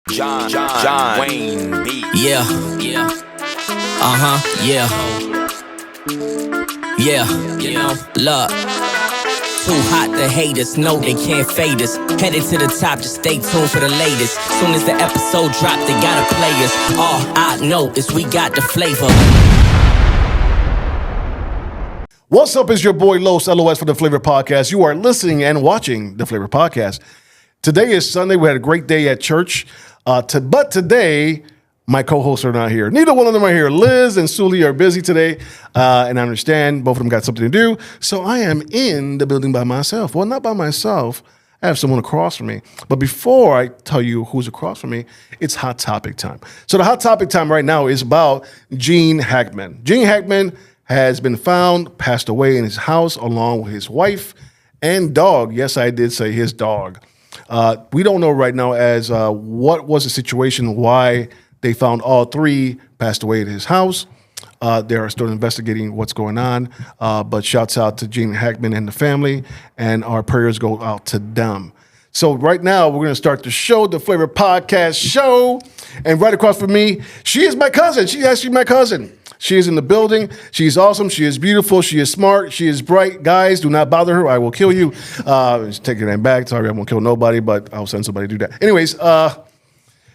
John Wayne B. Yeah. Yeah. Look. Too hot, the haters know they can't fade us. Headed to the top, just stay tuned for the latest. Soon as the episode drop, they gotta play us. All I know is we got the flavor. What's up? It's your boy Los, LOS for the Flava Podcast. You are listening and watching the Flava Podcast. Today is Sunday. We had a great day at church. But today, my co-hosts are not here. Neither one of them are here. Liz and Sully are busy today, and I understand both of them got something to do. So I am in the building by myself. Well, not by myself. I have someone across from me. But before I tell you who's across from me, it's Hot Topic time. So the Hot Topic time right now is about Gene Hackman. Gene Hackman has been found, passed away in his house along with his wife and dog. Yes, I did say his dog. We don't know right now as what was the situation, why they found all three passed away at his house. They are still investigating what's going on, but shouts out to Gene Hackman and the family, and our prayers go out to them. So right now, we're going to start the show, the Flava Podcast show, and right across from me, she is my cousin. She's actually my cousin. She is in the building. She's awesome. She is beautiful. She is smart. She is bright. Guys, do not bother her. I will kill you. Take your name back. Sorry, I won't kill nobody, but I'll send somebody to do that. Anyways,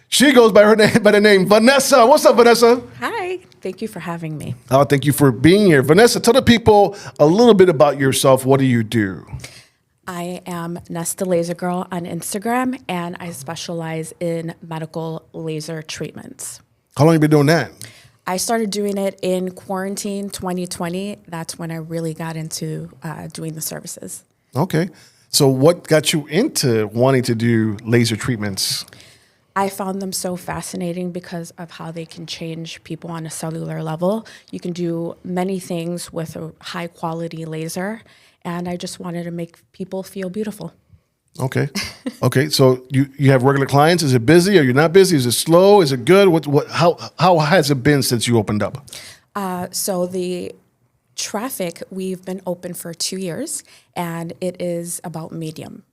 she goes by the name Vanessa. What's up, Vanessa? Hi. Thank you for having me. Thank you for being here. Vanessa, tell the people a little bit about yourself. What do you do? I am Nesta Laser Girl on Instagram, and I specialize in medical laser treatments. How long have you been doing that? I started doing it in quarantine 2020. That's when I really got into doing the services. Okay. So what got you into wanting to do laser treatments? I found them so fascinating because of how they can change people on a cellular level. You can do many things with a high quality laser, and I just wanted to make people feel beautiful. Okay. Okay. So you have regular clients. Is it busy? Are you not busy? Is it slow? Is it good? How has it been since you opened up? So the traffic, we've been open for 2 years, and it is about medium.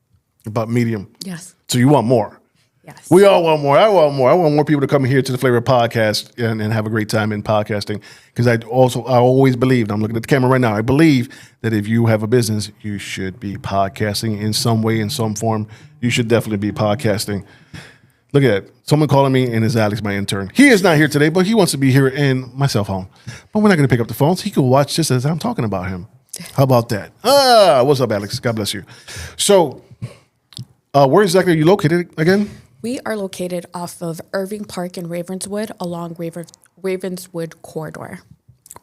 About medium. Yes. So you want more? Yes. We all want more. I want more. I want more people to come here to the Flava Podcast and have a great time in podcasting. Because I always believed, I'm looking at the camera right now, I believe that if you have a business, you should be podcasting in some way, in some form. You should definitely be podcasting. Look at that. Someone calling me, and it's Alex, my intern. He is not here today, but he wants to be here in my cell phone. But we're not going to pick up the phones. He can watch this as I'm talking about him. How about that? What's up, Alex? God bless you. So, where exactly are you located again? We are located off of Irving Park in Ravenswood along Ravenswood Corridor.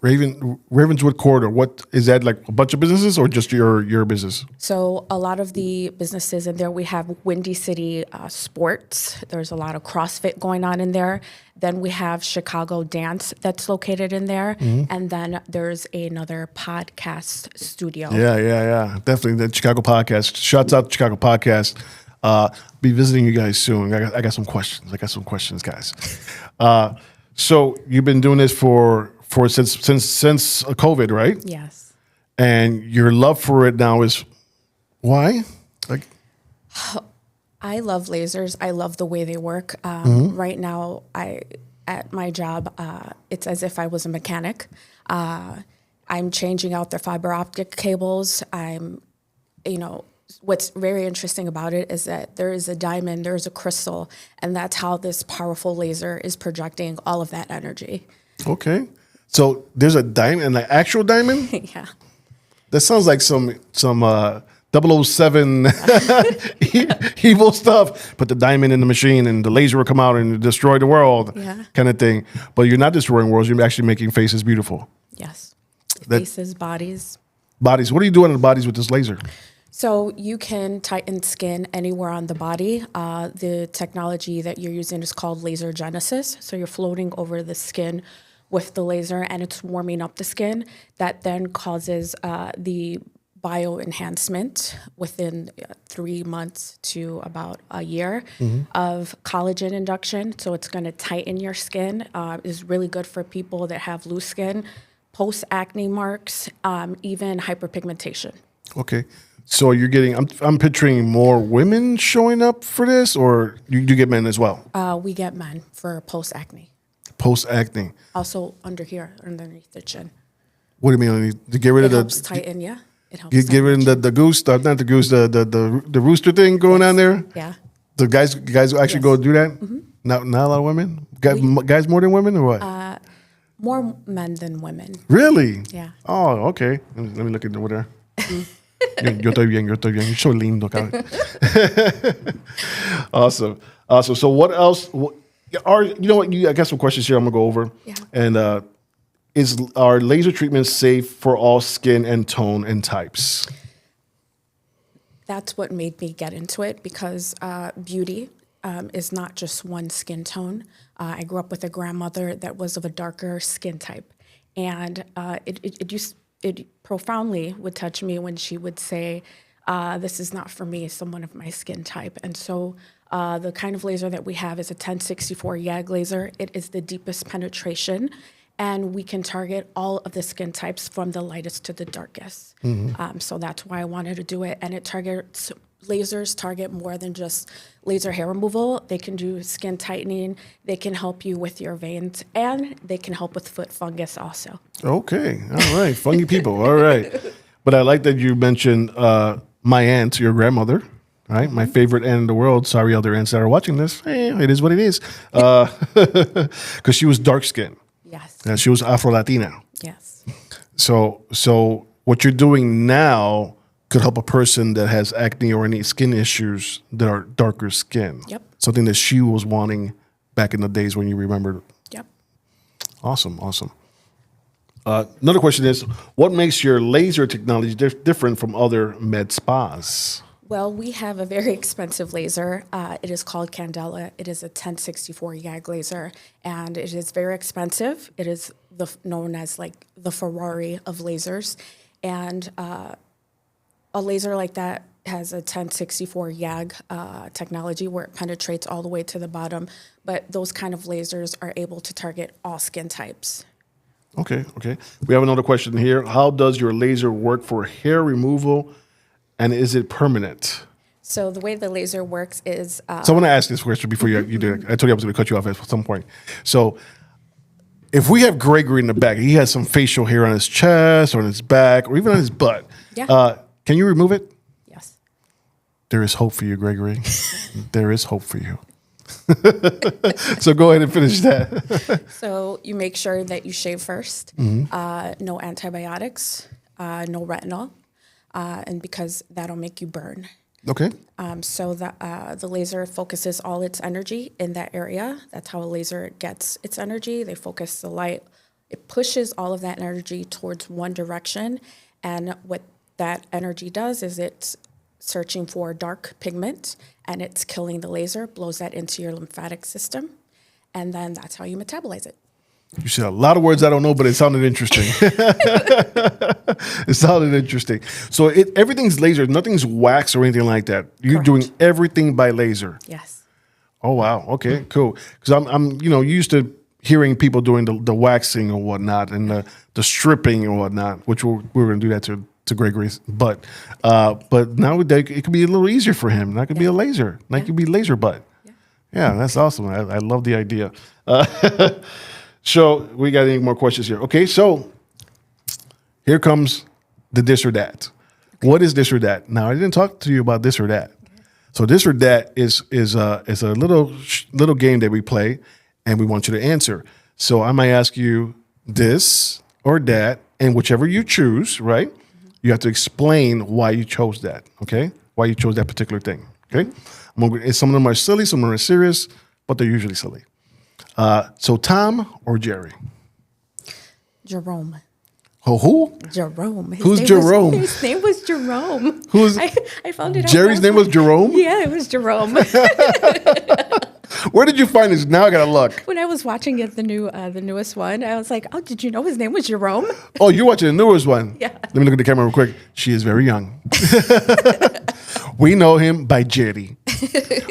Ravenswood Corridor. What is that, like a bunch of businesses or just your business? So a lot of the businesses in there, we have Windy City Sports. There's a lot of CrossFit going on in there. Then we have Chicago Dance that's located in there. Mm-hmm. And then there's another podcast studio. Yeah. Definitely the Chicago Podcast. Shouts out to Chicago Podcast. Be visiting you guys soon. I got some questions, guys. So you've been doing this for since COVID, right? Yes. And your love for it now is why? I love lasers. I love the way they work. Right now, at my job, it's as if I was a mechanic. I'm changing out the fiber optic cables. What's very interesting about it is that there is a diamond, there is a crystal, and that's how this powerful laser is projecting all of that energy. Okay. So there's a diamond, an actual diamond? Yeah. That sounds like some 007 evil stuff. Put the diamond in the machine and the laser will come out and destroy the world kind of thing. But you're not destroying worlds. You're actually making faces beautiful. Yes. Faces, bodies. Bodies. What are you doing to the bodies with this laser? So you can tighten skin anywhere on the body. The technology that you're using is called laser genesis. So you're floating over the skin with the laser, and it's warming up the skin. That then causes the bioenhancement within 3 months to about a year of collagen induction. So it's going to tighten your skin. It's really good for people that have loose skin, post-acne marks, even hyperpigmentation. Okay. So you're getting, I'm picturing more women showing up for this, or you get men as well? We get men for post-acne. Post-acne. Also under here, underneath the chin. What do you mean? To get rid It of helps tighten, yeah. It helps get rid of the goose, not the goose, the rooster thing going on there? Yeah. The guys actually go do that? Mm-hmm. Not a lot of women? Guys more than women, or what? More men than women. Really? Yeah. Oh, okay. Let me look at over there. Yo estoy bien. You're so lindo, cabrón. Awesome. So what else? I got some questions here I'm going to go over. Yeah. And are laser treatments safe for all skin and tone and types? That's what made me get into it, because beauty is not just one skin tone. I grew up with a grandmother that was of a darker skin type, and it profoundly would touch me when she would say, "This is not for me, someone of my skin type." And so the kind of laser that we have is a 1064 YAG laser. It is the deepest penetration, and we can target all of the skin types from the lightest to the darkest. So that's why I wanted to do it. And lasers target more than just laser hair removal. They can do skin tightening. They can help you with your veins, and they can help with foot fungus also. Okay. All right. Funky people. All right. But I like that you mentioned my aunt, your grandmother. Right, my favorite aunt in the world. Sorry, other aunts that are watching this. It is what it is. Because she was dark skinned. Yes. And she was Afro Latina. Yes. So what you're doing now could help a person that has acne or any skin issues that are darker skin. Yep. Something that she was wanting back in the days when you remembered. Yep. Awesome. Another question is, what makes your laser technology different from other med spas? Well, we have a very expensive laser. It is called Candela. It is a 1064 YAG laser, and it is very expensive. It is known as like the Ferrari of lasers, and a laser like that has a 1064 YAG technology where it penetrates all the way to the bottom. But those kind of lasers are able to target all skin types. Okay. We have another question here. How does your laser work for hair removal? And is it permanent? So the way the laser works is... so I want to ask this question before you do it. I told you I was going to cut you off at some point. So if we have Gregory in the back, he has some facial hair on his chest or on his back or even on his butt. Yeah. Can you remove it? Yes. There is hope for you, Gregory. There is hope for you. So go ahead and finish that. So you make sure that you shave first. No antibiotics, no retinol. And because that'll make you burn. Okay. So the laser focuses all its energy in that area. That's how a laser gets its energy. They focus the light. It pushes all of that energy towards one direction. And what that energy does is it's searching for dark pigment, and it's killing the laser, blows that into your lymphatic system. And then that's how you metabolize it. You said a lot of words I don't know, but it sounded interesting. It sounded interesting. So everything's laser. Nothing's wax or anything like that. You're Correct. doing everything by laser. Yes. Oh, wow. Okay, cool. Because I'm used to hearing people doing the waxing or whatnot and the stripping and whatnot, which we're going to do that to Gregory's. But now it could be a little easier for him. That could be a laser. That could be laser butt. Yeah, that's awesome. I love the idea. So we got any more questions here? Okay, so here comes the this or that. Okay. What is this or that? Now I didn't talk to you about this or that. Okay. So this or that is a little game that we play, and we want you to answer. So I might ask you this or that, and whichever you choose, right? Mm-hmm. You have to explain why you chose that. Okay, why you chose that particular thing. Okay, some of them are silly, some of them are serious, but they're usually silly. So Tom or Jerry? Jerome. Oh, who? Jerome. Who's Jerome? His name was Jerome. I found it out. Jerry's name was Jerome? Yeah, it was Jerome. Where did you find this? Now I gotta look. When I was watching it, the newest one, I was like, oh, did you know his name was Jerome? Oh, you're watching the newest one? Yeah. Let me look at the camera real quick. She is very young. We know him by Jerry,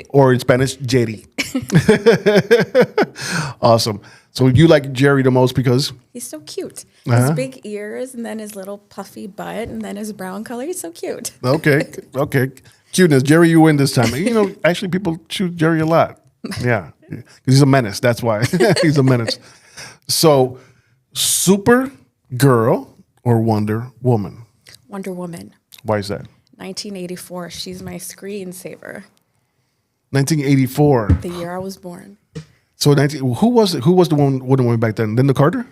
or in Spanish, Jerry. Awesome. So you like Jerry the most because? He's so cute. His big ears, and then his little puffy butt, and then his brown color. He's so cute. Okay. Cuteness. Jerry, you win this time. Actually, people choose Jerry a lot. Yeah. He's a menace. That's why. He's a menace. So, Super Girl or Wonder Woman? Wonder Woman. Why is that? 1984. She's my screensaver. 1984. The year I was born. So, who was the Wonder Woman back then? Linda Carter?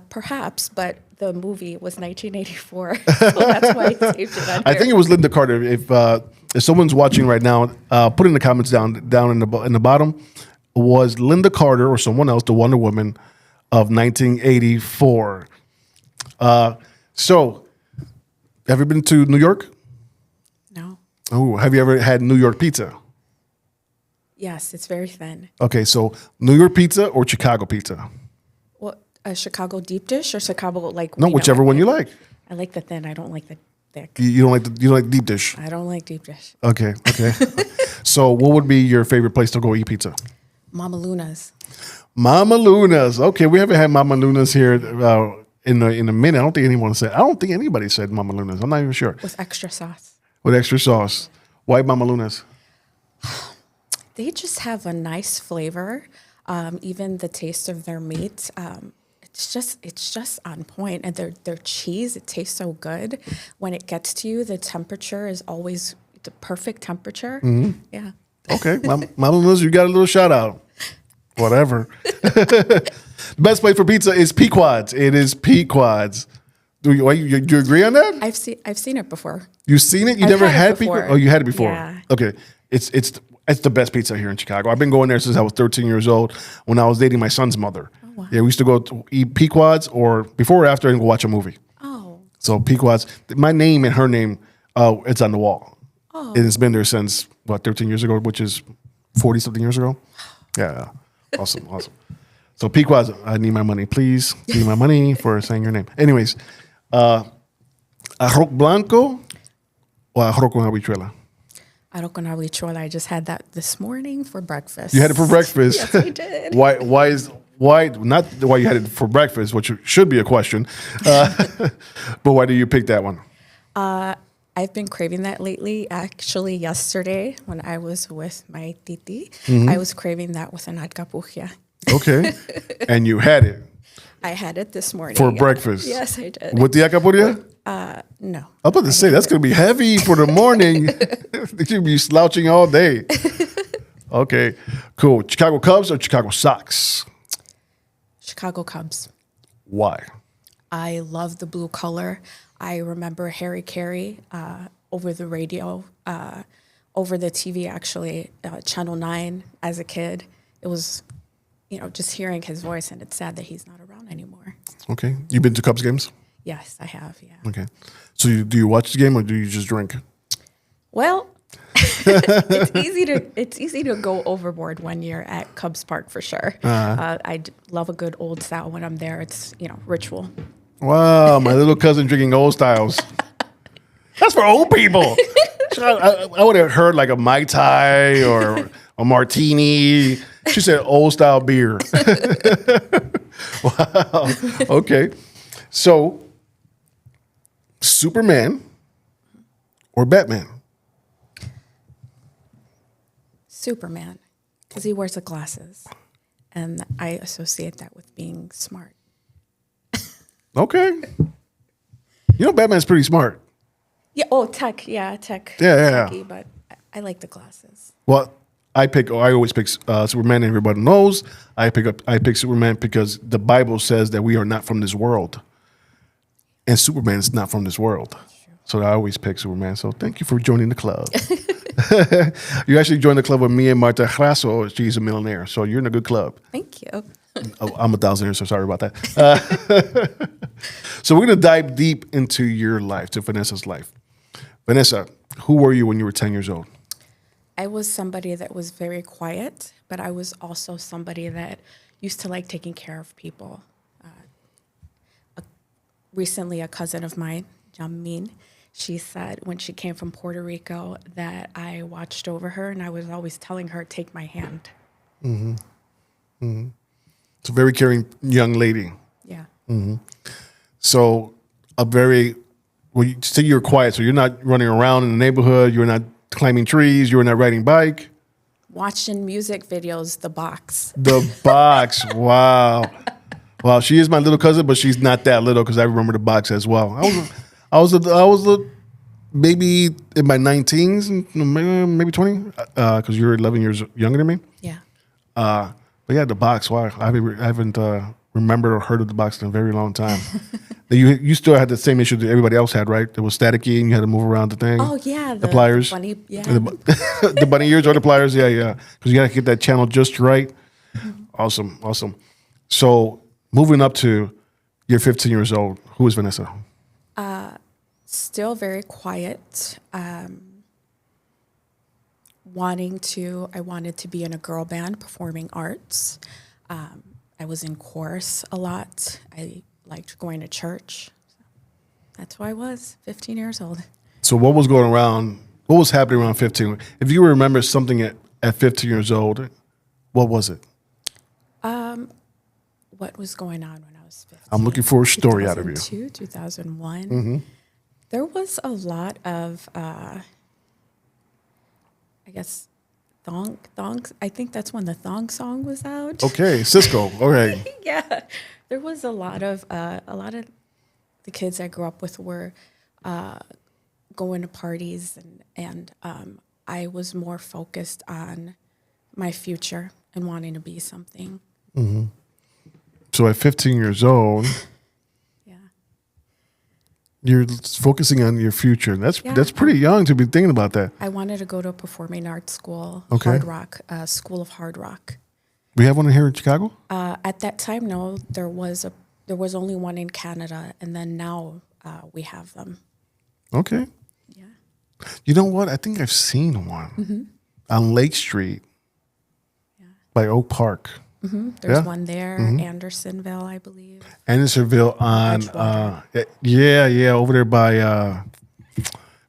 Perhaps, but the movie was 1984. So that's why I saved it under. I think it was Linda Carter. If someone's watching right now, put in the comments down in the bottom. Was Linda Carter or someone else the Wonder Woman of 1984? So, have you been to New York? No. Oh, have you ever had New York pizza? Yes, it's very thin. Okay, so New York pizza or Chicago pizza? Well, a Chicago deep dish or Chicago No, whichever one you like. I like the thin. I don't like the thick. You don't like deep dish. I don't like deep dish. Okay. So, what would be your favorite place to go eat pizza? Mama Luna's. Mama Luna's. Okay, we haven't had Mama Luna's here in a minute. I don't think anybody said Mama Luna's. I'm not even sure. With extra sauce. With extra sauce. Why Mama Luna's? They just have a nice flavor. Even the taste of their meat, it's just on point. And their cheese, it tastes so good. When it gets to you, the temperature is always the perfect temperature. Mm-hmm. Yeah. Okay, Mama Luna's, you got a little shout out. Whatever. The best place for pizza is Pequod's. It is Pequod's. Do you agree on that? I've seen it before. You've seen it? You never had before. Oh, you had it before. Yeah. Okay. It's the best pizza here in Chicago. I've been going there since I was 13 years old when I was dating my son's mother. Oh, wow. Yeah, we used to go to eat Pequod's or before or after and go watch a movie. Oh. So Pequod's, my name and her name, it's on the wall. Oh. And it's been there since, 13 years ago, which is 40-something years ago. Yeah. Awesome. So Pequod's, I need my money. Please give me my money for saying your name. Anyways, arroz blanco or arroz con habichuela? Arroz con habichuela. I just had that this morning for breakfast. You had it for breakfast? Yes, I did. Why not why you had it for breakfast, which should be a question, but why do you pick that one? I've been craving that lately. Actually, yesterday when I was with my titi, I was craving that with an alcapuja. Okay. And you had it? I had it this morning. For breakfast? Yes, I did. With the alcapuja? No. I'm about to say, that's going to be heavy for the morning. You'll be slouching all day. Okay, cool. Chicago Cubs or Chicago Sox? Chicago Cubs. Why? I love the blue color. I remember Harry Carey over the radio, over the TV, actually, Channel 9 as a kid. It was, just hearing his voice, and it's sad that he's not around anymore. Okay. You been to Cubs games? Yes, I have, yeah. Okay. So do you watch the game or do you just drink? Well, it's easy to go overboard when you're at Cubs Park for sure. I love a good old style when I'm there. It's, ritual. Wow, my little cousin drinking old styles. That's for old people. I would have heard like a Mai Tai or a martini. She said old style beer. Wow. Okay. So, Superman or Batman? Superman, because he wears the glasses. And I associate that with being smart. Okay. Batman's pretty smart. Yeah. Oh, tech. Yeah, tech. Yeah. Techy, but I like the glasses. Well, I always pick Superman. Everybody knows I pick Superman because the Bible says that we are not from this world, and Superman is not from this world. So I always pick Superman. So thank you for joining the club. You actually joined the club with me and Marta Grasso. She's a millionaire, so you're in a good club. Thank you. I'm a thousandaire, so sorry about that. So we're going to dive deep into your life, to Vanessa's life. Vanessa, who were you when you were 10 years old? I was somebody that was very quiet, but I was also somebody that used to like taking care of people. Recently, a cousin of mine, Jamin, she said when she came from Puerto Rico that I watched over her, and I was always telling her, take my hand. Mm-hmm. Mm-hmm. It's a very caring young lady. Yeah. Mm-hmm. So you say you're quiet, so you're not running around in the neighborhood, you're not climbing trees, you're not riding bike. Watching music videos, The Box. The Box, wow. Well, she is my little cousin, but she's not that little because I remember The Box as well. I was maybe in my 19s, maybe 20, because you're 11 years younger than me. Yeah. But yeah, The Box. Wow, I haven't remembered or heard of The Box in a very long time. You still had the same issue that everybody else had, right? It was staticky and you had to move around the thing. Oh yeah, the pliers, bunny, yeah. the bunny ears or the pliers, yeah, because you got to get that channel just right. Awesome. So moving up to you're 15 years old. Who is Vanessa? Still very quiet. I wanted to be in a girl band, performing arts. I was in chorus a lot. I liked going to church. That's who I was, 15 years old. So what was happening around 15? If you remember something at 15 years old, what was it? What was going on when I was 15? I'm looking for a story out of you. 2002, 2001. Mm-hmm. There was a lot of, I guess, thongs. I think that's when the thong song was out. Okay, Cisco. Okay. Yeah, there was a lot of the kids I grew up with were going to parties, and I was more focused on my future and wanting to be something. Mm-hmm. So at 15 years old, Yeah. you're focusing on your future. That's pretty young to be thinking about that. I wanted to go to a performing arts school, Okay. Hard Rock, School of Hard Rock. We have one here in Chicago? At that time, no, there was only one in Canada, and then now we have them. Okay. Yeah. You know what? I think I've seen one on Lake Street by Oak Park. Mm-hmm. There's Yeah. one there, Andersonville, I believe. Andersonville on, over there by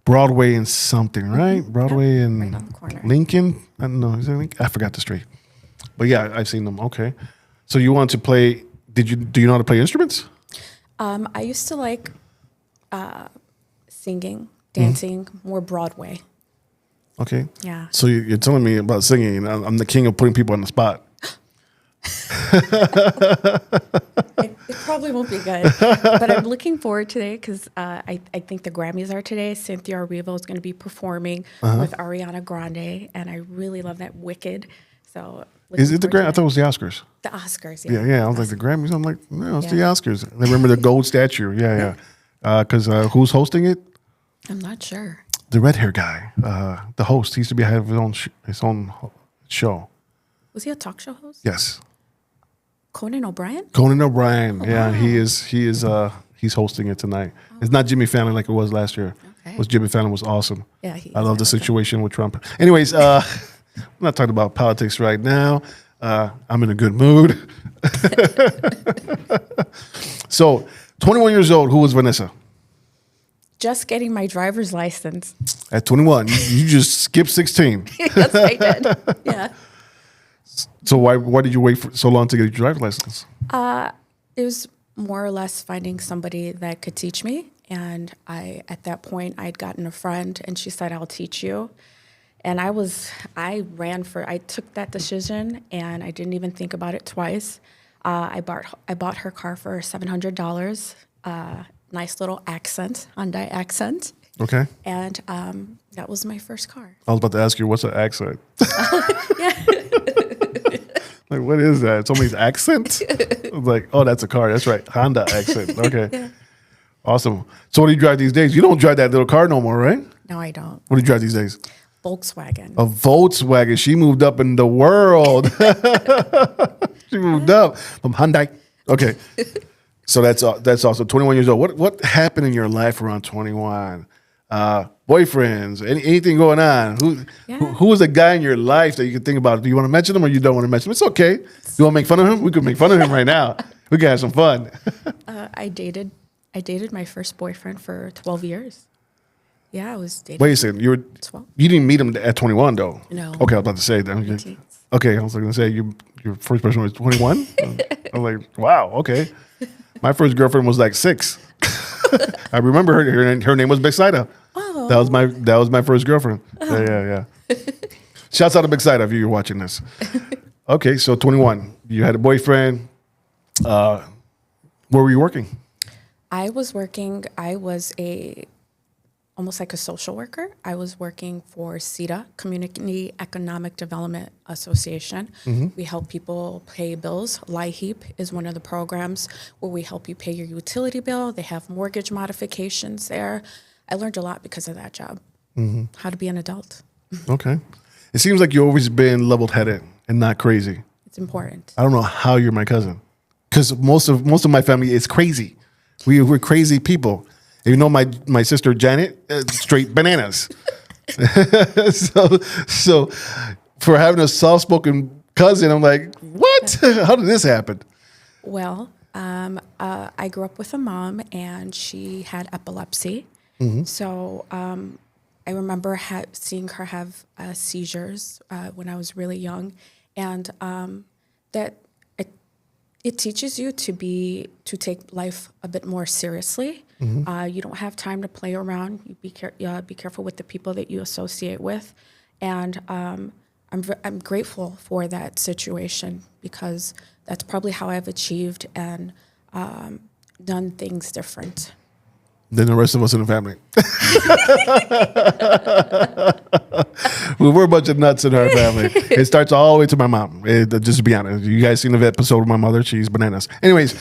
Broadway and something, right? Broadway and right on the corner. Lincoln? I don't know. Is it Lincoln? I forgot the street. But yeah, I've seen them. Okay. So you want to play, do you know how to play instruments? I used to like singing, dancing, more Broadway. Okay. Yeah. So you're telling me about singing. I'm the king of putting people on the spot. It probably won't be good, but I'm looking forward today because I think the Grammys are today. Cynthia Erivo is going to be performing with Ariana Grande, and I really love that Wicked. So Is it the Grammys? I thought it was the Oscars. The Oscars, Yeah. I was like, the Grammys? I'm like, no, it's the Oscars. And I remember the gold statue. Yeah. Because who's hosting it? I'm not sure. The red hair guy, the host. He used to be have his own show. Was he a talk show host? Yes. Conan O'Brien? Conan O'Brien. Oh, Yeah, wow. he's hosting it tonight. It's not Jimmy Fallon like it was last year. Okay. Jimmy Fallon was awesome. Yeah, I love the situation with Trump. Anyways, I'm not talking about politics right now. I'm in a good mood. So, 21 years old, who was Vanessa? Just getting my driver's license. At 21, you just skipped 16. Yes, I did. Yeah. So why did you wait for so long to get your driver's license? It was more or less finding somebody that could teach me. And at that point, I'd gotten a friend, and she said, I'll teach you. And I took that decision, and I didn't even think about it twice. I bought her car for $700, nice little Hyundai Accent. Okay. And that was my first car. I was about to ask you, what's an accent? Yeah. Like, what is that? It's somebody's accent? I was like, oh, that's a car. That's right. Honda Accent. Okay. Yeah. Awesome. So what do you drive these days? You don't drive that little car no more, right? No, I don't. What do you drive these days? Volkswagen. A Volkswagen. She moved up in the world. She moved up from Hyundai. Okay. So that's awesome. 21 years old. What happened in your life around 21? Boyfriends, anything going on? Who was the guy in your life that you could think about? Do you want to mention him or you don't want to mention him? It's okay. You want to make fun of him? We could make fun of him right now. We can have some fun. I dated my first boyfriend for 12 years. Yeah, I was dating. Wait a second. You 12. didn't meet him at 21 though. No. Okay, I was about to say that. Okay, I was going to say your first person was 21. I'm like, wow, okay. My first girlfriend was like 6. I remember her name was Bexida. Oh. That was my first girlfriend. Oh. Yeah. Shouts out to Bexida if you're watching this. Okay, so 21. You had a boyfriend. Where were you working? I was almost like a social worker. I was working for CEDA, Community Economic Development Association. Mm-hmm. We help people pay bills. LIHEAP is one of the programs where we help you pay your utility bill. They have mortgage modifications there. I learned a lot because of that job, how to be an adult. Okay. It seems like you've always been level-headed and not crazy. It's important. I don't know how you're my cousin, because most of my family is crazy. We're crazy people. You know, my sister Janet, straight bananas. so for having a soft-spoken cousin, I'm like, what? How did this happen? Well, I grew up with a mom, and she had epilepsy. Mm-hmm. So I remember seeing her have seizures when I was really young, and that it teaches you to take life a bit more seriously. Mm-hmm. You don't have time to play around. You be careful with the people that you associate with, and I'm grateful for that situation, because that's probably how I've achieved and done things different than the rest of us in the family. We're a bunch of nuts in our family. It starts all the way to my mom. Just to be honest, you guys seen the episode with my mother? She's bananas. Anyways,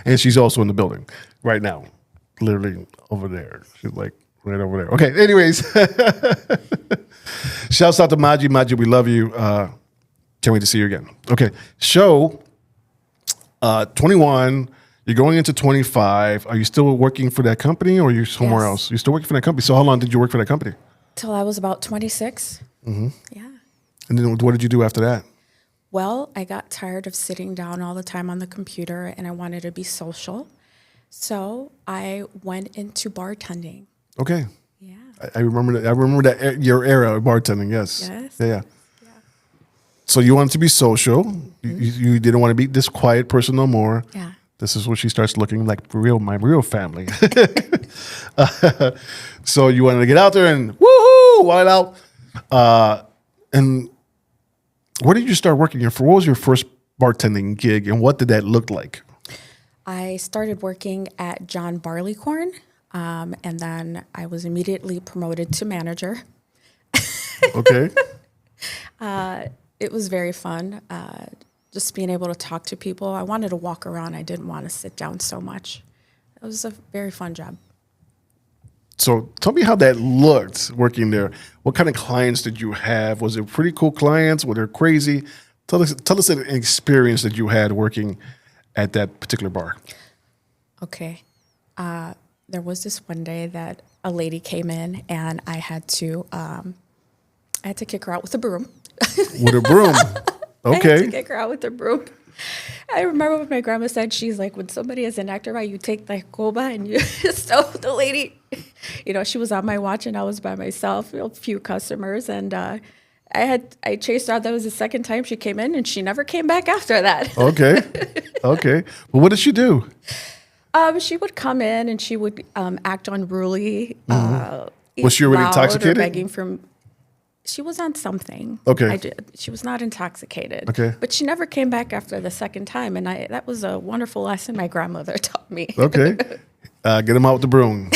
and she's also in the building right now, literally over there. She's like right over there. Okay. Anyways, shouts out to Maji. Maji, we love you. Can't wait to see you again. Okay. Show 21. You're going into 25. Are you still working for that company, or are you somewhere else? You're still working for that company. So how long did you work for that company? Till I was about 26. Mm-hmm. Yeah. And then what did you do after that? Well, I got tired of sitting down all the time on the computer, and I wanted to be social. So I went into bartending. Okay. Yeah. I remember that. I remember that your era of bartending. Yes. Yes. Yeah. So you wanted to be social. Mm-hmm. You didn't want to be this quiet person no more. Yeah. This is when she starts looking like my real family. So you wanted to get out there and woohoo, wild out. And where did you start working? What was your first bartending gig, and what did that look like? I started working at John Barleycorn, and then I was immediately promoted to manager. Okay. It was very fun. Just being able to talk to people. I wanted to walk around. I didn't want to sit down so much. It was a very fun job. So tell me how that looked working there. What kind of clients did you have? Was it pretty cool clients? Were they crazy? Tell us an experience that you had working at that particular bar. Okay. There was this one day that a lady came in, and I had to kick her out with a broom. With a broom? Okay. I had to kick her out with a broom. I remember what my grandma said. She's like, when somebody is an actor, right, you take the koba and you so the lady, she was on my watch and I was by myself, a few customers, and I chased her out. That was the second time she came in, and she never came back after that. Okay. Well, what did she do? She would come in and she would act unruly. Was she already intoxicated? Or begging from. She was on something. Okay. She was not intoxicated. Okay. But she never came back after the second time, and that was a wonderful lesson my grandmother taught me. Okay. Get him out with the broom.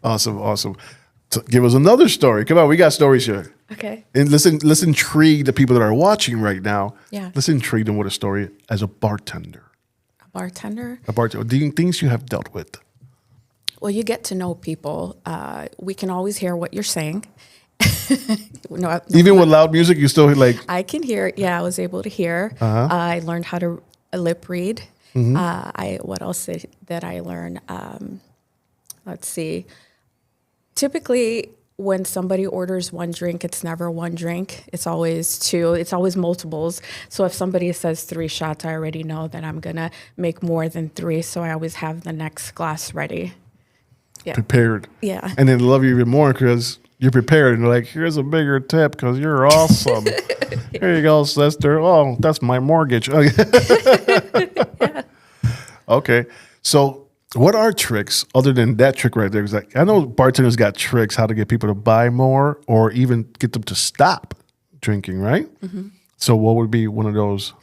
Awesome. Give us another story. Come on, we got stories here. Okay. And let's intrigue the people that are watching right now. Yeah. Let's intrigue them with a story as a bartender. A bartender? Things you have dealt with. Well, you get to know people. We can always hear what you're saying. Even with loud music, you still like. I can hear. Yeah, I was able to hear. Uh-huh. I learned how to lip read. Mm-hmm. What else did I learn? Let's see. Typically, when somebody orders one drink, it's never one drink. It's always two. It's always multiples. So if somebody says 3 shots, I already know that I'm gonna make more than 3. So I always have the next glass ready. Yeah. Prepared. Yeah. And then love you even more because you're prepared and like, here's a bigger tip because you're awesome. Here you go, sister. Oh, that's my mortgage. Okay. So what are tricks other than that trick right there? 'Cause like, I know bartenders got tricks how to get people to buy more or even get them to stop drinking, right? Mm-hmm. So what would be one of those?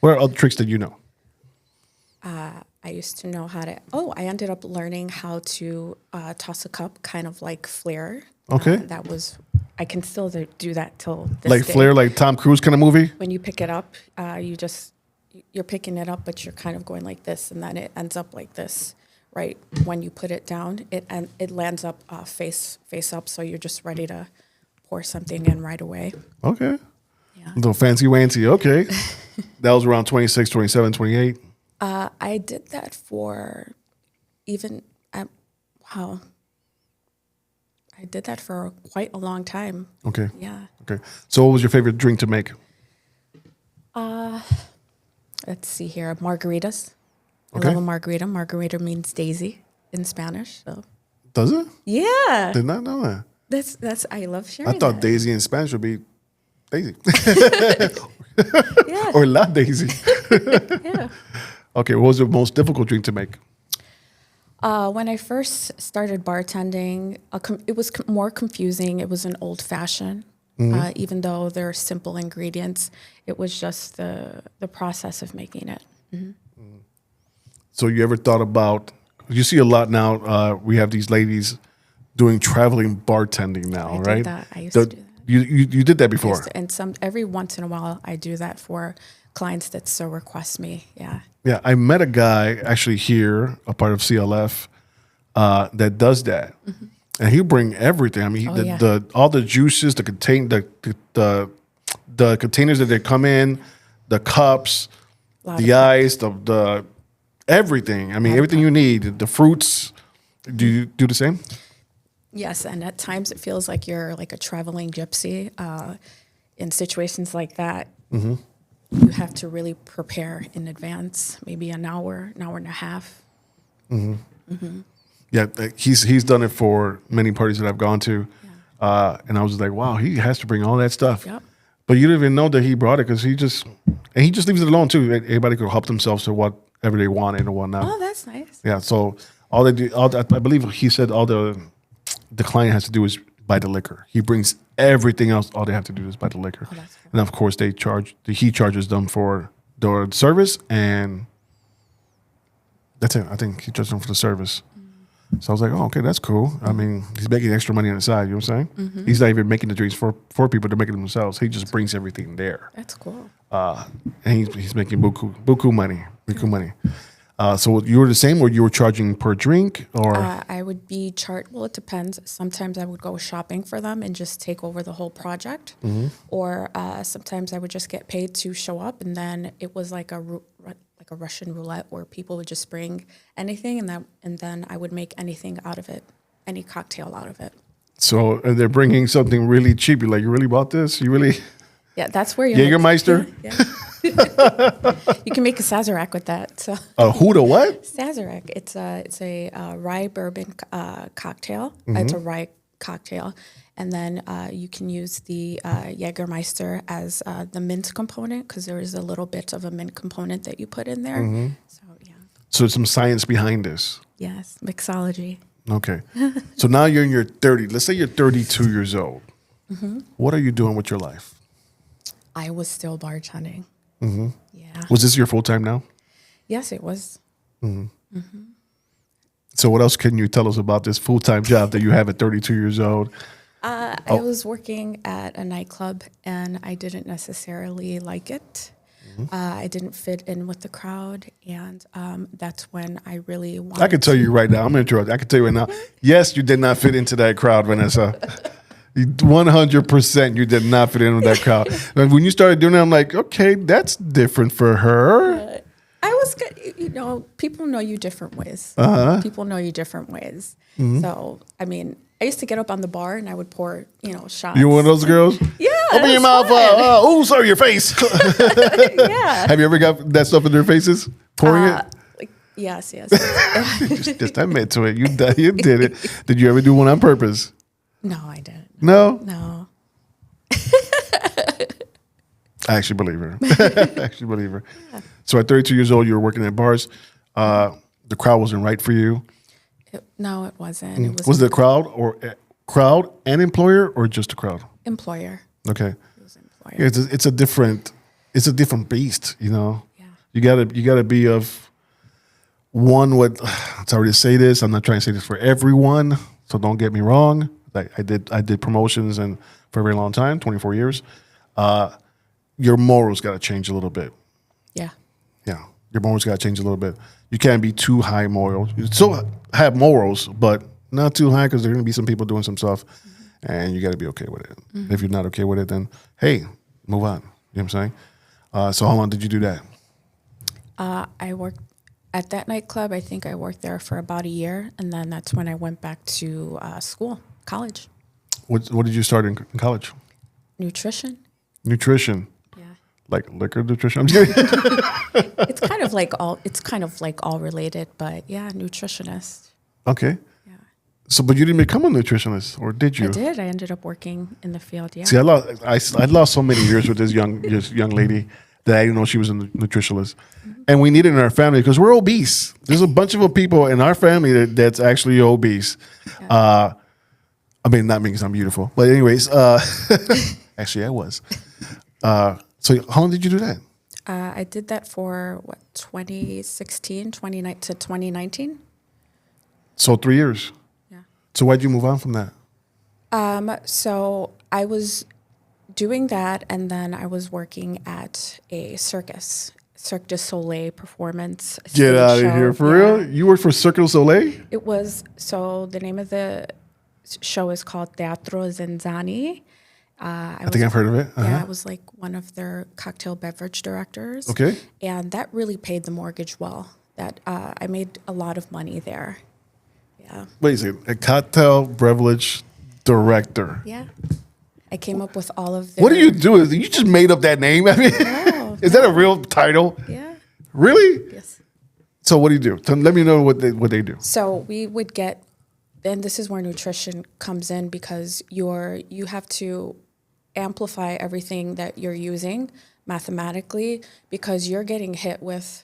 What are other tricks that you know? I used to know how to. I ended up learning how to toss a cup, kind of like Flair. Okay. That was. I can still do that till this Like day. Flair, like Tom Cruise kind of movie? When you pick it up, you're picking it up, but you're kind of going like this, and then it ends up like this. Right when you put it down, it lands up face up, so you're just ready to pour something in right away. Okay. Yeah. A little fancy-wancy. Okay. That was around 26, 27, 28. I did that for I did that for quite a long time. Okay. Yeah. Okay. So what was your favorite drink to make? Let's see here. Margaritas. Okay. I love a margarita. Margarita means daisy in Spanish. So Does it? yeah. Did not know that. That's I love sharing. I thought that. Daisy in Spanish would be Daisy. Yeah. Or La Daisy. Yeah. Okay. What was the most difficult drink to make? When I first started bartending, it was more confusing. It was an old fashioned, even though they're simple ingredients. It was just the process of making it. Mm-hmm. So you ever thought about? You see a lot now. We have these ladies doing traveling bartending now, I right? did that. I used to do that. You did that before. And every once in a while, I do that for clients that so request me. Yeah. Yeah, I met a guy actually here, a part of CLF, that does that, and he'll bring everything. I mean, all the juices, the containers that they come in, the cups, the ice, the everything. I mean, everything you need, the fruits. Do you do the same? Yes, and at times it feels like you're like a traveling gypsy. In situations like that, you have to really prepare in advance, maybe an hour and a half. Yeah, he's done it for many parties that I've gone to, and I was like, wow, he has to bring all that stuff. Yep. But you didn't even know that he brought it because he just leaves it alone too. Everybody could help themselves to whatever they wanted and whatnot. Oh, that's nice. Yeah, so all they do, I believe he said all the client has to do is buy the liquor. He brings everything else. All they have to do is buy the liquor, that's cool. and of course he charges them for the service, and that's it. I think he charges them for the service. So I was like, oh, okay, that's cool. I mean, he's making extra money on the side. You know what I'm saying? He's not even making the drinks for people. They're making them themselves. He just brings everything there. That's cool. And he's making buku money. So you were the same, or you were charging per drink, or I would be charged. Well, it depends. Sometimes I would go shopping for them and just take over the whole project, or sometimes I would just get paid to show up, and then it was like a Russian roulette where people would just bring anything, and then I would make anything out of it, any cocktail out of it. so they're bringing something really cheap. You're like, you really bought this? You really? Yeah, that's where you Jägermeister? Yeah. You can make a Sazerac with that. So Who the what? Sazerac, it's a rye bourbon cocktail. It's a rye cocktail, and then you can use the Jägermeister as the mint component because there is a little bit of a mint component that you put in there. So yeah. So there's some science behind this. Yes, mixology. Okay. So now you're in your 30s. Let's say you're 32 years old. What are you doing with your life? I was still bartending. Yeah. Was this your full time now? Yes, it was. So what else can you tell us about this full time job that you have at 32 years old? I was working at a nightclub, and I didn't necessarily like it. I didn't fit in with the crowd, and that's when I really wanted. I can tell you right now. I'm interrupting. I can tell you right now. Yes, you did not fit into that crowd, Vanessa. 100%, you did not fit in with that crowd. And when you started doing it, I'm like, okay, that's different for her. I was good. People know you different ways. People know you different ways. So, I mean, I used to get up on the bar and I would pour, shots. You one of those girls? Yeah. Open your mouth. Oh, sorry, your face. Yeah. Have you ever got that stuff in their faces? Pouring it? Yes. Just admit to it. You did it. Did you ever do one on purpose? No, I didn't. No? No. I actually believe her. I actually believe her. Yeah. So at 32 years old, you were working at bars. The crowd wasn't right for you. No, it wasn't. It Was the crowd and employer, or just the crowd? employer. Okay. It was employer. Yeah, it's a different beast. You know. Yeah. You gotta be of one. What it's hard to say this. I'm not trying to say this for everyone, so don't get me wrong. I did promotions and for a very long time, 24 years. Your morals got to change a little bit. Yeah. Yeah, your morals got to change a little bit. You can't be too high morals. You still have morals, but not too high because there are going to be some people doing some stuff, and you got to be okay with it. If you're not okay with it, then hey, move on. You know what I'm saying? So how long did you do that? I worked at that nightclub. I think I worked there for about a year, and then that's when I went back to college. What did you start in college? Nutrition. Nutrition. Yeah. Like liquor nutrition. I'm just kidding. It's kind of like all related, but yeah, nutritionist. Okay. Yeah. So, but you didn't become a nutritionist, or did you? I did. I ended up working in the field. Yeah. See, I lost so many years with this young lady that I didn't know she was a nutritionist, and we need it in our family because we're obese. There's a bunch of people in our family that's actually obese. Yeah. I mean, not because I'm beautiful, but anyways, actually I was. So how long did you do that? I did that for 2016, 2019. So 3 years. Yeah. So why'd you move on from that? So I was doing that, and then I was working at a circus, Cirque du Soleil performance. Get out of show. here, for Yeah. real? You worked for Cirque du Soleil? It was, so the name of the show is called Teatro Zenzani. I think I've heard of it. Yeah, I was like one of their cocktail beverage directors. Okay. And that really paid the mortgage well. That I made a lot of money there. Yeah. Wait a second. A cocktail beverage director. Yeah. I came up with all of their... What do you do? You just made up that name? I mean, is that a real title? Yeah. Really? Yes. So what do you do? Let me know what they do. So we would get, and this is where nutrition comes in, because you have to amplify everything that you're using mathematically, because you're getting hit with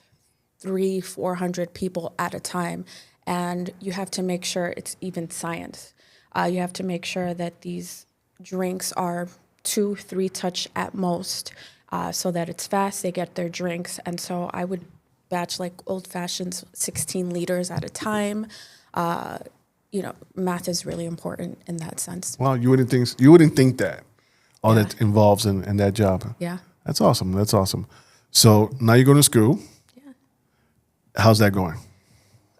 300-400 people at a time, and you have to make sure it's even science. You have to make sure that these drinks are 2-3 touch at most, so that it's fast, they get their drinks. And so I would batch like old fashions, 16 liters at a time. Math is really important in that sense. Wow, you wouldn't think that all that involves in that job. Yeah. That's awesome. That's awesome. So now you're going to school. Yeah. How's that going?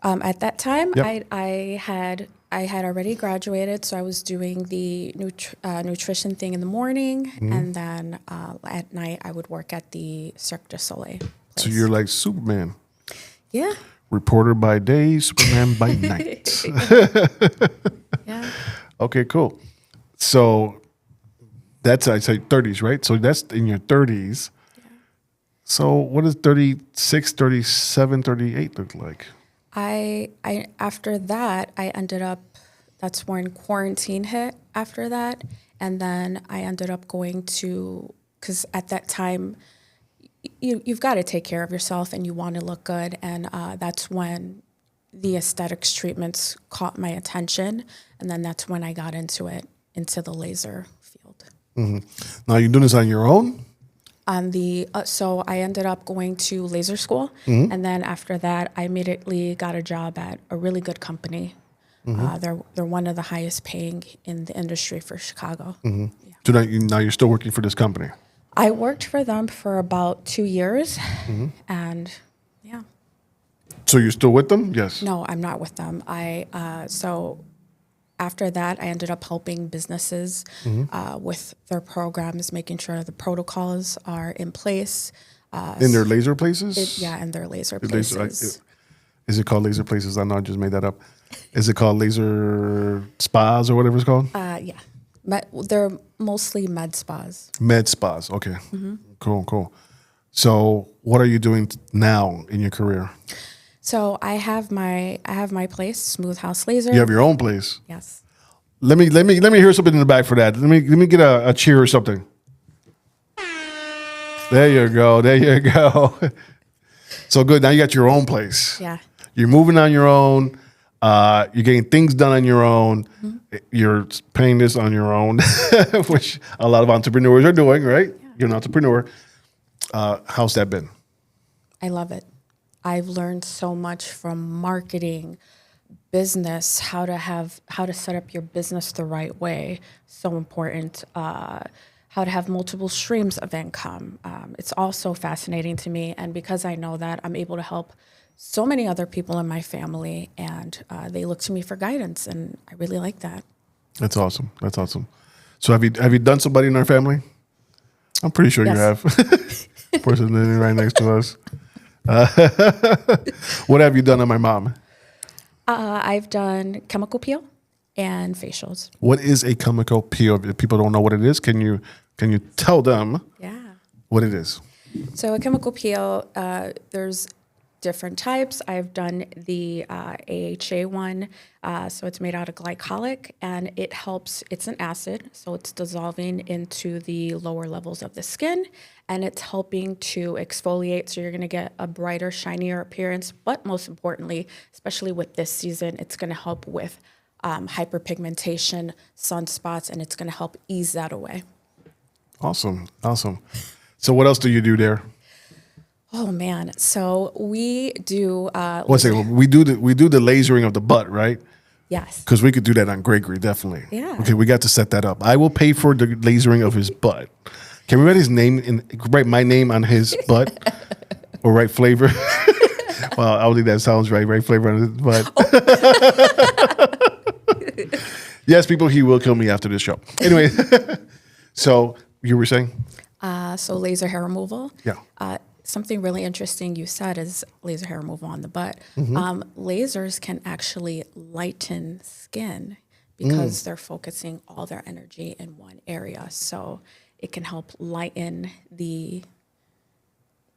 At that time, Yep. I had already graduated, so I was doing the nutrition thing in the morning, and then at night I would work at the Cirque du Soleil place. So you're like Superman. Yeah. Reporter by day, Superman by night. Yeah. Okay, cool. So that's, I say 30s, right? So that's in your 30s. Yeah. So what does 36, 37, 38 look like? I after that, I ended up, that's when quarantine hit after that. And then I ended up going to, because at that time, you've got to take care of yourself and you want to look good. And that's when the aesthetics treatments caught my attention. And then that's when I got into the laser field. Mm-hmm. Now you're doing this on your own? So I ended up going to laser school, and then after that, I immediately got a job at a really good company. They're one of the highest paying in the industry for Chicago. Yeah. So now you're still working for this company? I worked for them for about 2 years, and yeah. So you're still with them? Yes. No, I'm not with them. So after that, I ended up helping businesses with their programs, making sure the protocols are in place. In their laser places? In their laser places. Is it called laser places? I know I just made that up. Is it called laser spas or whatever it's called? Yeah. They're mostly med spas. Med spas, okay. Cool. So what are you doing now in your career? So I have my place, Smooth House Laser. You have your own place? Yes. Let me hear something in the back for that. Let me get a cheer or something. There you go. There you go. So good. Now you got your own place. Yeah. You're moving on your own. You're getting things done on your own. Mm-hmm. You're paying this on your own, which a lot of entrepreneurs are doing, right? Yeah. You're an entrepreneur. How's that been? I love it. I've learned so much from marketing, business, how to set up your business the right way. So important. How to have multiple streams of income. It's all so fascinating to me. And because I know that, I'm able to help so many other people in my family, and they look to me for guidance, and I really like that. That's awesome. That's awesome. So have you done somebody in our family? I'm pretty sure you have. Person sitting right next to us. What have you done on my mom? I've done chemical peel and facials. What is a chemical peel? If people don't know what it is, can you tell them what it is? So a chemical peel, there's different types. I've done the AHA one, so it's made out of glycolic, and it helps. It's an acid, so it's dissolving into the lower levels of the skin, and it's helping to exfoliate, so you're going to get a brighter, shinier appearance. But most importantly, especially with this season, it's going to help with hyperpigmentation, sunspots, and it's going to help ease that away. Awesome. So what else do you do there? Oh man! So we do. We do the lasering of the butt, right? Yes. Because we could do that on Gregory, definitely. Yeah. Okay, we got to set that up. I will pay for the lasering of his butt. Can we write his name write my name on his butt, or write flavor? Well, I don't think that sounds right. Write flavor on his butt. Oh. Yes, people, he will kill me after this show. Anyway, so you were saying? So laser hair removal. Yeah. Something really interesting you said is laser hair removal on the butt. Mm-hmm. Lasers can actually lighten skin because they're focusing all their energy in one area. So it can help lighten the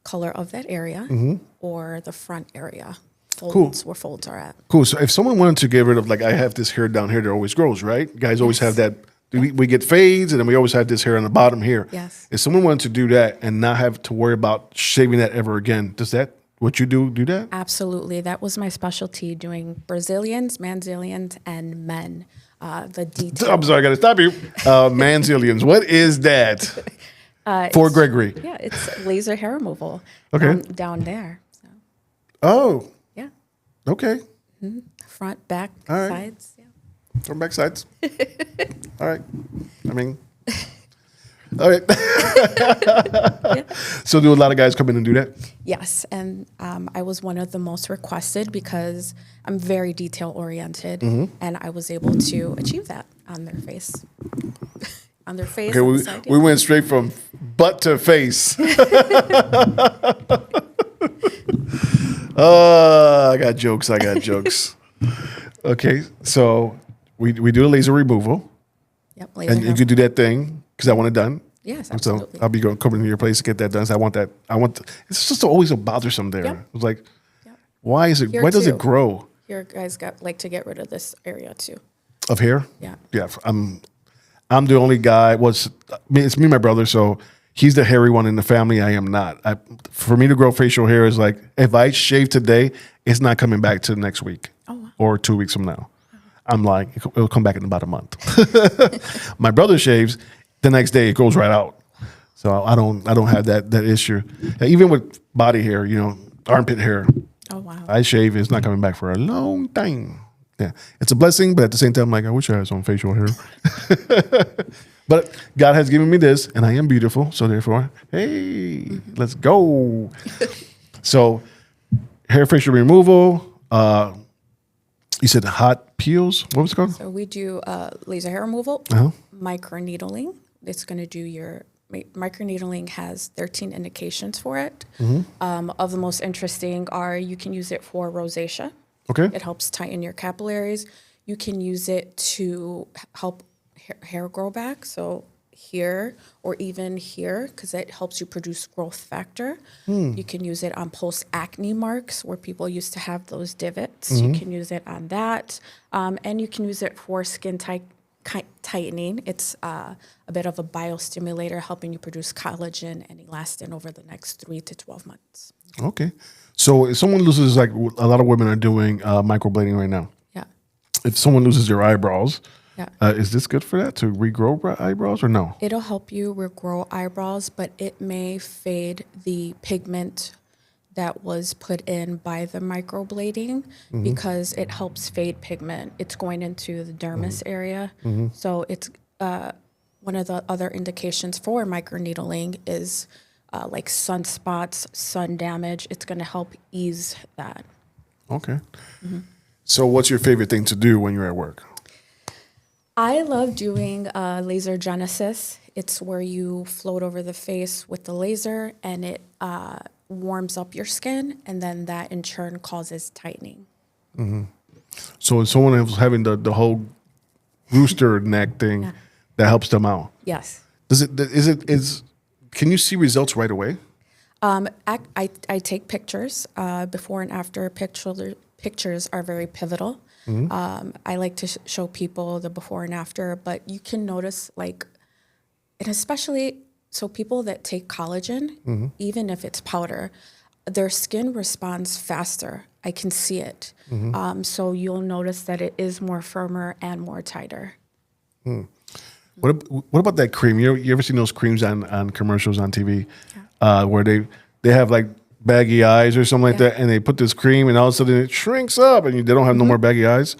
color of that area or the front area. Folds, where folds are at. Cool. So if someone wanted to get rid of, like, I have this hair down here that always grows, right? Guys always have that. We get fades, and then we always have this hair on the bottom here. Yes. If someone wanted to do that and not have to worry about shaving that ever again, does that, what you do that? Absolutely. That was my specialty, doing Brazilians, Manzilians, and men. The detail. I'm sorry, I got to stop you. Manzilians. What is that? For Gregory. Yeah, it's laser hair removal. Okay. Down there. So. Oh. Yeah. Okay. Mm-hmm. Front, back, right. sides. Yeah. Front, back, sides. All right. I mean, all right. Yeah. So do a lot of guys come in and do that? Yes, and I was one of the most requested because I'm very detail oriented, and I was able to achieve that on their face. On their face. Okay, we went straight from butt to face. I got jokes. Okay, so we do the laser removal. Yep, laser and you could do that thing because I want it done. Yes, absolutely. So I'll be coming to your place to get that done. So I want that. It's just always a bothersome there. Yep. It's like, why is it? Here why does too. it grow? Your guys like to get rid of this area too. Of hair? Yeah. Yeah. I'm the only guy. It's me and my brother. So he's the hairy one in the family. I am not. For me to grow facial hair is like, if I shave today, it's not coming back to next week or 2 weeks from now. I'm like, it'll come back in about a month. My brother shaves, the next day it goes right out. So I don't have that issue. Even with body hair, armpit hair. Oh wow. I shave, it's not coming back for a long time. Yeah. It's a blessing, but at the same time, I'm like, I wish I had some facial hair. But God has given me this, and I am beautiful. So therefore, hey, let's go. So hair facial removal, you said hot peels. What was it called? So we do laser hair removal, microneedling. It's going to do your microneedling has 13 indications for it. Of the most interesting are you can use it for rosacea. Okay. It helps tighten your capillaries. You can use it to help hair grow back. So here or even here, because it helps you produce growth factor. You can use it on post-acne marks where people used to have those divots. You can use it on that. And you can use it for skin tightening. It's a bit of a biostimulator, helping you produce collagen and elastin over the next 3 to 12 months. Okay. So if someone loses, like a lot of women are doing microblading right now. Yeah. If someone loses their eyebrows, Yeah. Is this good for that, to regrow eyebrows or no? It'll help you regrow eyebrows, but it may fade the pigment that was put in by the microblading because it helps fade pigment. It's going into the dermis area. So it's one of the other indications for microneedling is like sunspots, sun damage. It's going to help ease that. Okay. So what's your favorite thing to do when you're at work? I love doing laser genesis. It's where you float over the face with the laser and it warms up your skin, and then that in turn causes tightening. So if someone is having the whole rooster neck thing, that helps them out. Yes. Can you see results right away? I take pictures. Before and after pictures are very pivotal. I like to show people the before and after, but you can notice and especially so people that take collagen, even if it's powder, their skin responds faster. I can see it. So you'll notice that it is more firmer and more tighter. What about that cream? You ever seen those creams on commercials on TV where they have like baggy eyes or something like that, and they put this cream and all of a sudden it shrinks up and they don't have no more baggy eyes?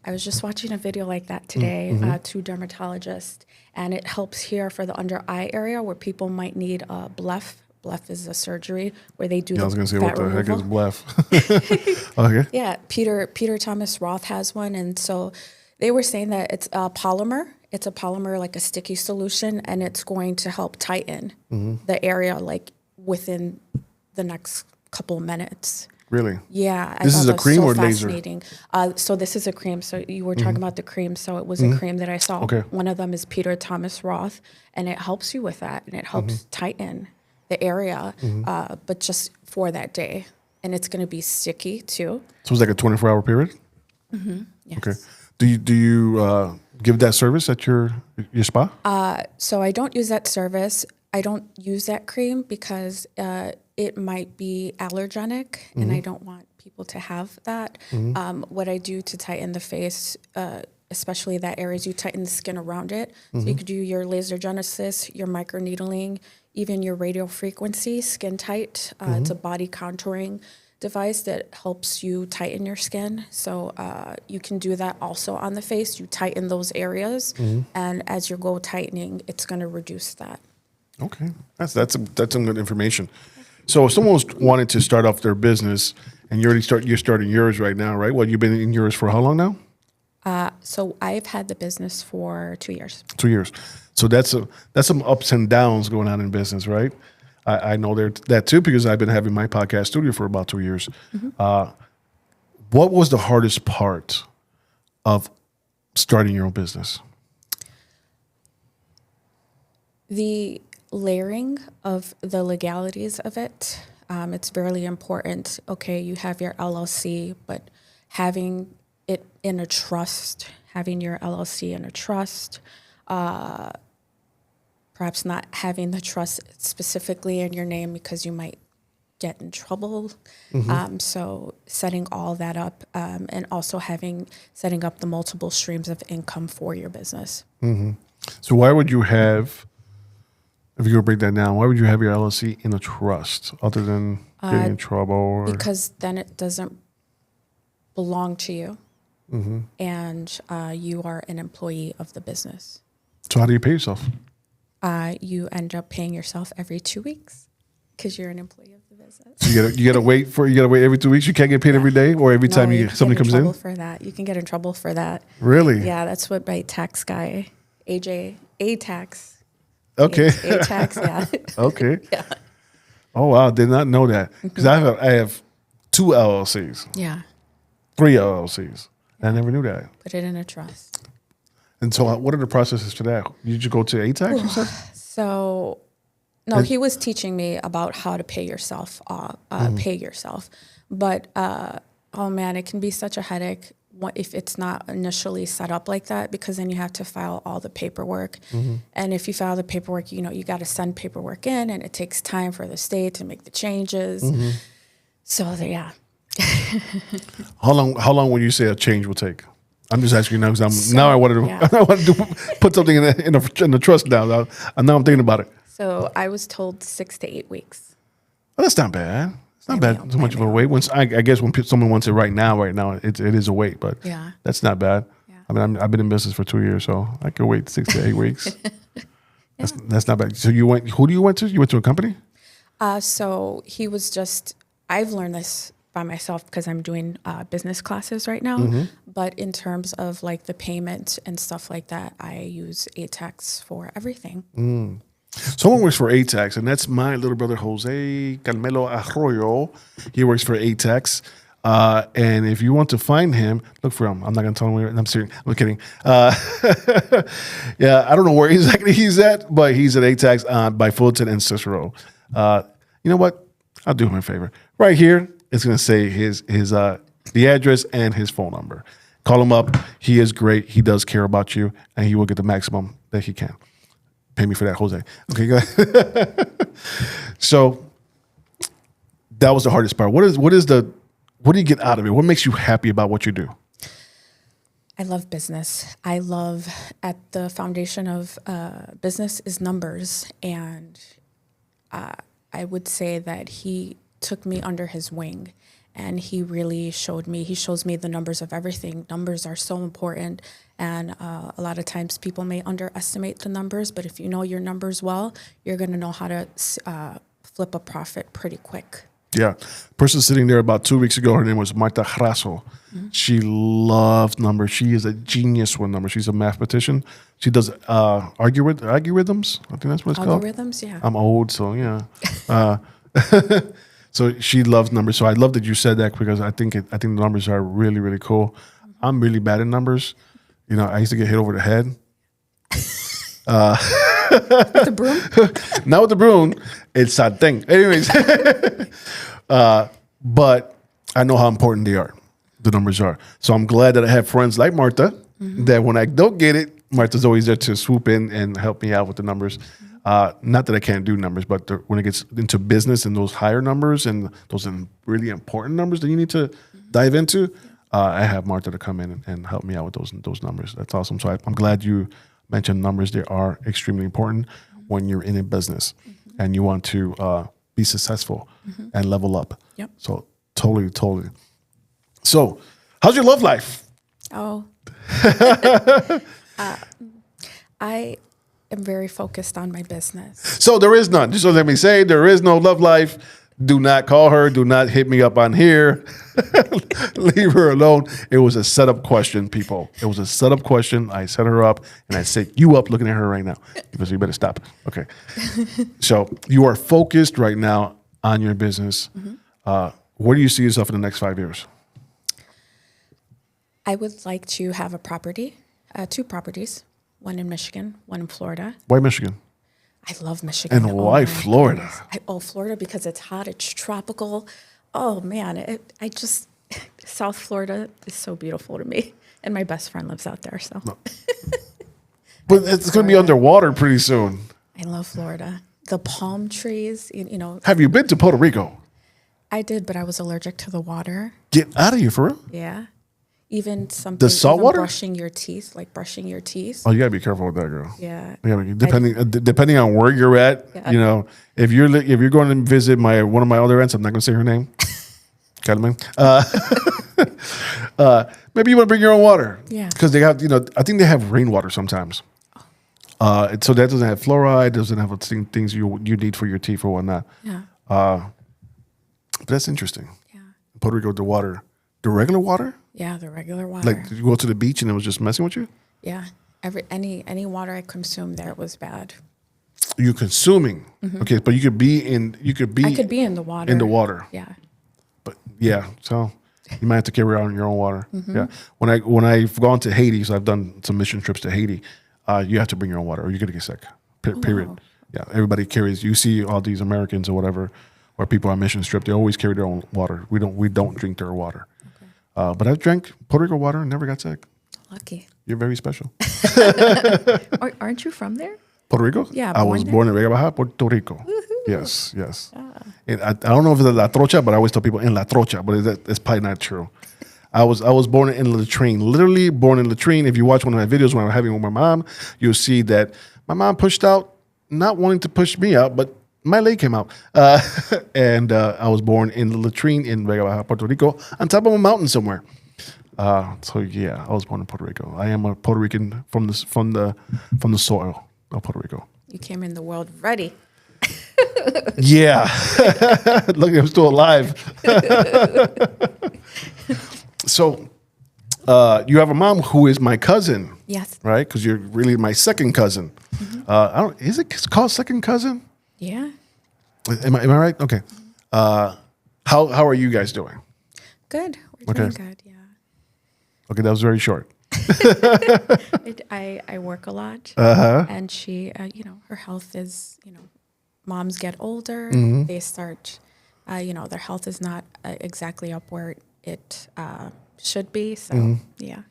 I was just watching a video like that today, to dermatologists, and it helps here for the under eye area where people might need a bleph. Bleph is a surgery where they do I was going to say, what the heck is removal. bleph? Okay. Yeah, Peter Thomas Roth has one, and so they were saying that it's a polymer. It's a polymer like a sticky solution, and it's going to help tighten the area like within the next couple of minutes. Really? Yeah. This is a cream or laser? So this is a cream. So you were talking about the cream. So it was a cream that I saw. Okay. One of them is Peter Thomas Roth, and it helps you with that, and it helps tighten the area, but just for that day. And it's going to be sticky too. So it's like a 24-hour period? Yes. Okay. Do you give that service at your spa? So I don't use that service. I don't use that cream because it might be allergenic, and I don't want people to have that. What I do to tighten the face, especially that areas, you tighten the skin around it. So you could do your laser genesis, your microneedling, even your radio frequency, skin tight. It's a body contouring device that helps you tighten your skin. So you can do that also on the face. You tighten those areas, and as you go tightening, it's going to reduce that. Okay, that's some good information. So if someone wanted to start off their business, and you're starting yours right now, right? Well, you've been in yours for how long now? So I've had the business for 2 years. 2 years. So that's some ups and downs going on in business, right? I know that too because I've been having my podcast studio for about 2 years. What was the hardest part of starting your own business? The layering of the legalities of it. It's very important. Okay, you have your LLC, but having it in a trust, having your LLC in a trust, perhaps not having the trust specifically in your name because you might get in trouble. So setting all that up, and also setting up the multiple streams of income for your business. So why would you have, if you were to break that down, why would you have your LLC in a trust other than getting in trouble? Or? Because then it doesn't belong to you, and you are an employee of the business. So how do you pay yourself? You end up paying yourself every 2 weeks because you're an employee of the business. So you gotta wait every 2 weeks. You can't get paid every day or every time somebody comes in. For that, you can get in trouble for that. Really? Yeah, that's what my tax guy, A-tax. Okay. A-tax, yeah. Okay. Yeah. Oh wow, did not know that because I have 2 LLCs, Yeah. 3 LLCs. I never knew that. Put it in a trust. And so, what are the processes to that? Did you go to ATAX? You said? So, no, he was teaching me about how to pay yourself. Pay yourself, but oh man, it can be such a headache if it's not initially set up like that, because then you have to file all the paperwork. And if you file the paperwork, you got to send paperwork in, and it takes time for the state to make the changes. So yeah. How long would you say a change will take? I'm just asking you now because I want to put something in the trust now. Now I'm thinking about it. So I was told 6 to 8 weeks. Well, that's not bad. It's not bad. Too much of a wait. I guess when someone wants it right now, it is a wait. But that's not bad. Yeah. I mean, I've been in business for 2 years, so I could wait 6 to 8 weeks. That's not bad. So who do you went to? You went to a company? So he was just. I've learned this by myself because I'm doing business classes right now. But in terms of like the payment and stuff like that, I use ATEX for everything. Someone works for ATEX, and that's my little brother, Jose Carmelo Arroyo. He works for ATEX. And if you want to find him, look for him. I'm not going to tell him where. I'm serious. I'm kidding. Yeah, I don't know where exactly he's at, but he's at ATEX by Fulton and Cicero. You know what? I'll do him a favor. Right here, it's going to say the address and his phone number. Call him up. He is great. He does care about you, and he will get the maximum that he can. Pay me for that, Jose. Okay, go ahead. So that was the hardest part. What do you get out of it? What makes you happy about what you do? I love business. I love at the foundation of business is numbers. And I would say that he took me under his wing, and he really shows me the numbers of everything. Numbers are so important. And a lot of times people may underestimate the numbers, but if you know your numbers well, you're going to know how to flip a profit pretty quick. Yeah. Person sitting there about 2 weeks ago, her name was Marta Hraso. She loves numbers. She is a genius with numbers. She's a mathematician. She does algorithms. I think that's what it's called. Algorithms, yeah. I'm old, so yeah. So she loves numbers. So I love that you said that because I think the numbers are really, really cool. I'm really bad at numbers. I used to get hit over the head. With the broom? Not with the broom. It's a thing. Anyways. But I know how important they are. The numbers are. So I'm glad that I have friends like Marta, that when I don't get it, Marta's always there to swoop in and help me out with the numbers. Not that I can't do numbers, but when it gets into business and those higher numbers and those really important numbers that you need to dive into, I have Marta to come in and help me out with those numbers. That's awesome. So I'm glad you mentioned numbers. They are extremely important when you're in a business and you want to be successful and level up. Yep. So totally. So how's your love life? Oh, I am very focused on my business. So there is none. So let me say there is no love life. Do not call her. Do not hit me up on here. Leave her alone. It was a setup question, people. It was a setup question. I set her up, and I set you up looking at her right now. Because you better stop. Okay. So you are focused right now on your business. Where do you see yourself in the next 5 years? I would like to have a property, 2 properties, one in Michigan, one in Florida. Why Michigan? I love Michigan. And why Florida? Florida because it's hot, it's tropical. Oh man, South Florida is so beautiful to me, and my best friend lives out there. So, but it's going to be underwater pretty soon. I love Florida. The palm trees, Have you been to Puerto Rico? I did, but I was allergic to the water. Get out of here, for real? Yeah. Even something. The salt water? Brushing your teeth. Oh, you gotta be careful with that, girl. Yeah. Depending on where you're at, if you're going to visit one of my other aunts, I'm not gonna say her name. Carmen. Maybe you want to bring your own water. Yeah. Because they have, I think they have rainwater sometimes. So that doesn't have fluoride, doesn't have things you need for your teeth or whatnot. Yeah. But that's interesting. Yeah. Puerto Rico, the regular water. Yeah, the regular water. Like, did you go to the beach and it was just messing with you? Yeah. Any water I consumed there was bad. You're consuming. Okay, but I could be in the water. In the water. Yeah. But yeah, so you might have to carry around your own water. Yeah. When I've gone to Haiti, so I've done some mission trips to Haiti, you have to bring your own water or you're gonna get sick. Period. Wow. Yeah. Everybody carries. You see all these Americans or whatever, or people on mission trip, they always carry their own water. We don't drink their water. But I drank Puerto Rico water and never got sick. Lucky. You're very special. Aren't you from there? Puerto Rico? Yeah, I was born in Vega Baja, Puerto Rico. Woohoo. Yes. And I don't know if it's La Trocha, but I always tell people in La Trocha, but it's probably not true. I was born in latrine, literally born in latrine. If you watch one of my videos when I'm having with my mom, you'll see that my mom pushed out, not wanting to push me out, but my leg came out. And I was born in the latrine in Vega Baja, Puerto Rico, on top of a mountain somewhere. So yeah, I was born in Puerto Rico. I am a Puerto Rican from the soil of Puerto Rico. You came in the world ready. Yeah. Look, I'm still alive. So you have a mom who is my cousin. Yes. Right? Because you're really my second cousin. Is it called second cousin? Yeah. Am I right? Okay. How are you guys doing? Good. We're doing good. Yeah. Okay, that was very short. I work a lot, Uh-huh. and she, her health is, moms get older, Mm-hmm. they start, their health is not exactly up where it should be. So Mm-hmm. yeah.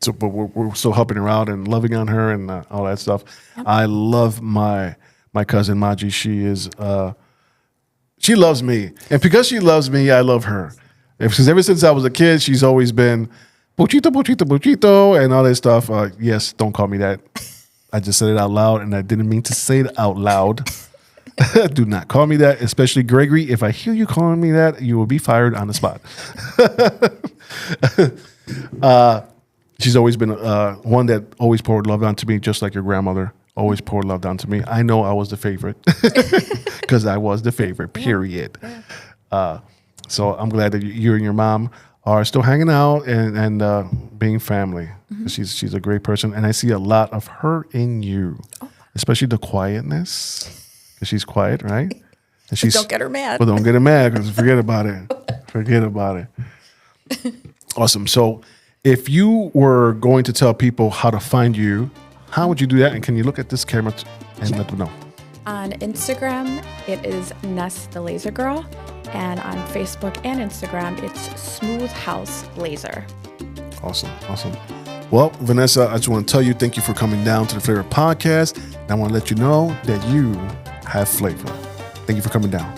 So, but we're still helping her out and loving on her and all that stuff. Yep. I love my cousin Maji. She loves me, and because she loves me, I love her. Because ever since I was a kid, she's always been Pochito, Pochito, Pochito, and all that stuff. Yes, don't call me that. I just said it out loud, and I didn't mean to say it out loud. Do not call me that, especially Gregory. If I hear you calling me that, you will be fired on the spot. She's always been one that always poured love onto me, just like your grandmother always poured love down to me. I know I was the favorite because I was the favorite, period. Yeah. So I'm glad that you and your mom are still hanging out and being family. Mm-hmm. She's a great person, and I see a lot of her in you, especially the quietness. Because she's quiet, right? And Don't get her mad. Well, don't get her mad because forget about it. Forget about it. Awesome. So if you were going to tell people how to find you, how would you do that? And can you look at this camera and let them know? On Instagram, it is Ness the Laser Girl. And on Facebook and Instagram, it's Smooth House Laser. Awesome. Well, Vanessa, I just want to tell you, thank you for coming down to the Flavor Podcast. And I want to let you know that you have flavor. Thank you for coming down.